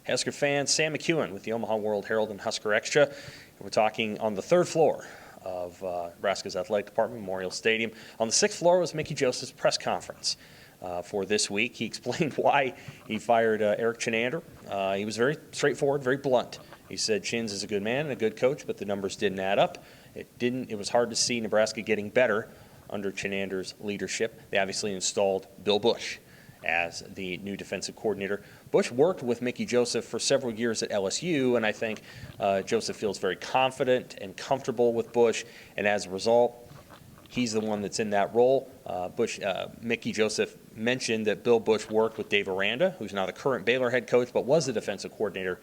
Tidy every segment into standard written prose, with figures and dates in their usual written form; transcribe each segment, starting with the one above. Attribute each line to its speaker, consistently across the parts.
Speaker 1: Husker fans, Sam McKewon with the Omaha World-Herald and Husker Extra. We're talking on the third floor of Nebraska's athletic department, Memorial Stadium. On the sixth floor was Mickey Joseph's press conference for this week. He explained why he fired Eric Chinander. He was very straightforward, very blunt. He said Chins is a good man and a good coach, but the numbers didn't add up. It was hard to see Nebraska getting better under Chinander's leadership. They obviously installed Bill Busch as the new defensive coordinator. Busch worked with Mickey Joseph for several years at LSU, and I think Joseph feels very confident and comfortable with Busch, and as a result, he's the one that's in that role. Mickey Joseph mentioned that Bill Busch worked with Dave Aranda, who's now the current Baylor head coach, but was the defensive coordinator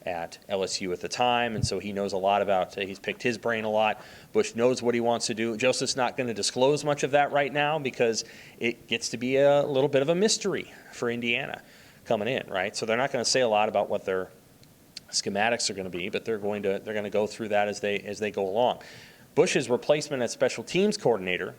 Speaker 1: at LSU at the time, and so he knows a lot about, he's picked his brain a lot. Busch knows what he wants to do. Joseph's not going to disclose much of that right now because it gets to be a little bit of a mystery for Indiana coming in, right? So they're not going to say a lot about what their schematics are going to be, but they're going to go through that as they go along. Busch's replacement as special teams coordinator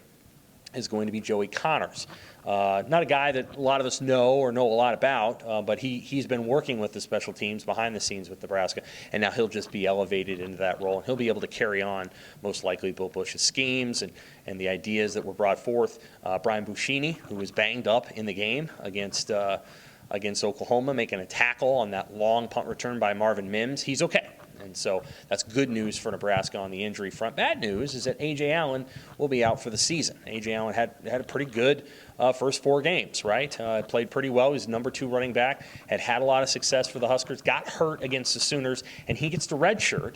Speaker 1: is going to be Joey Connors. Not a guy that a lot of us know a lot about, but he's been working with the special teams behind the scenes with Nebraska, and now he'll just be elevated into that role, and he'll be able to carry on, most likely, Bill Busch's schemes and the ideas that were brought forth. Brian Buschini, who was banged up in the game against Oklahoma, making a tackle on that long punt return by Marvin Mims, he's okay. And so that's good news for Nebraska on the injury front. Bad news is that A.J. Allen will be out for the season. A.J. Allen had a pretty good first 4 games, right? Played pretty well. He's number 2 running back, had a lot of success for the Huskers, got hurt against the Sooners, and he gets to redshirt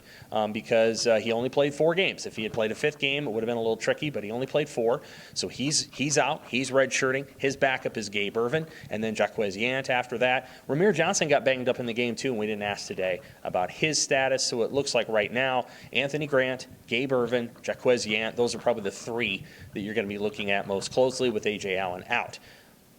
Speaker 1: because he only played 4 games. If he had played a 5th game, it would have been a little tricky, but he only played 4. So he's out. He's redshirting. His backup is Gabe Ervin, and then Jaquez Yant after that. Ramir Johnson got banged up in the game, too, and we didn't ask today about his status. So it looks like right now, Anthony Grant, Gabe Ervin, Jaquez Yant, those are probably the 3 that you're going to be looking at most closely with A.J. Allen out.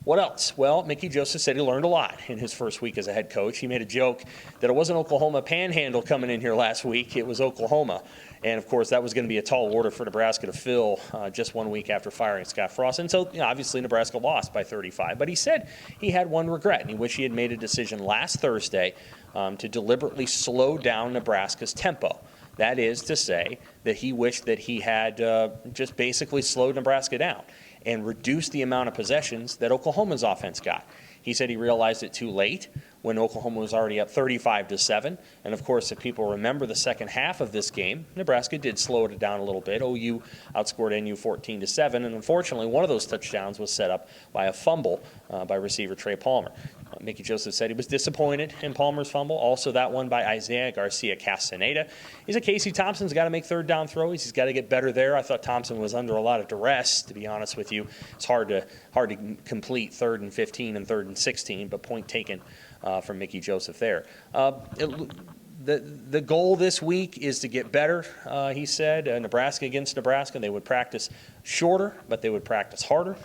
Speaker 1: What else? Well, Mickey Joseph said he learned a lot in his first week as a head coach. He made a joke that it wasn't Oklahoma Panhandle coming in here last week, it was Oklahoma. And, of course, that was going to be a tall order for Nebraska to fill just 1 week after firing Scott Frost. And so, obviously, Nebraska lost by 35. But he said he had one regret, and he wished he had made a decision last Thursday to deliberately slow down Nebraska's tempo. That is to say that he wished that he had just basically slowed Nebraska down and reduced the amount of possessions that Oklahoma's offense got. He said he realized it too late when Oklahoma was already up 35-7. And, of course, if people remember the second half of this game, Nebraska did slow it down a little bit. OU outscored NU 14-7, and unfortunately one of those touchdowns was set up by a fumble by receiver Trey Palmer. Mickey Joseph said he was disappointed in Palmer's fumble. Also that one by Isaiah Garcia Castaneda. He said Casey Thompson's got to make third down throws. He's got to get better there. I thought Thompson was under a lot of duress, to be honest with you. It's hard to complete 3rd and 15 and 3rd and 16, but point taken from Mickey Joseph there. The goal this week is to get better, he said. Nebraska against Nebraska, they would practice shorter, but they would practice harder.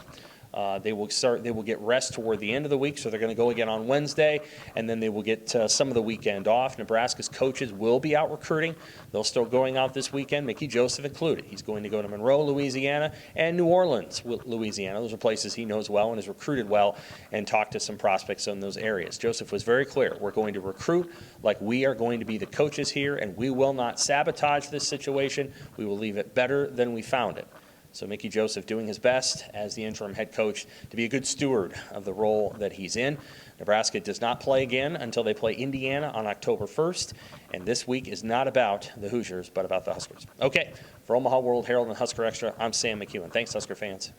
Speaker 1: They will get rest toward the end of the week, so they're going to go again on Wednesday, and then they will get some of the weekend off. Nebraska's coaches will be out recruiting. They'll start going out this weekend, Mickey Joseph included. He's going to go to Monroe, Louisiana, and New Orleans, Louisiana. Those are places he knows well and has recruited well and talked to some prospects in those areas. Joseph was very clear. We're going to recruit like we are going to be the coaches here, and we will not sabotage this situation. We will leave it better than we found it. So Mickey Joseph doing his best as the interim head coach to be a good steward of the role that he's in. Nebraska does not play again until they play Indiana on October 1st. And this week is not about the Hoosiers, but about the Huskers. Okay, for Omaha World-Herald and Husker Extra, I'm Sam McKewon. Thanks, Husker fans.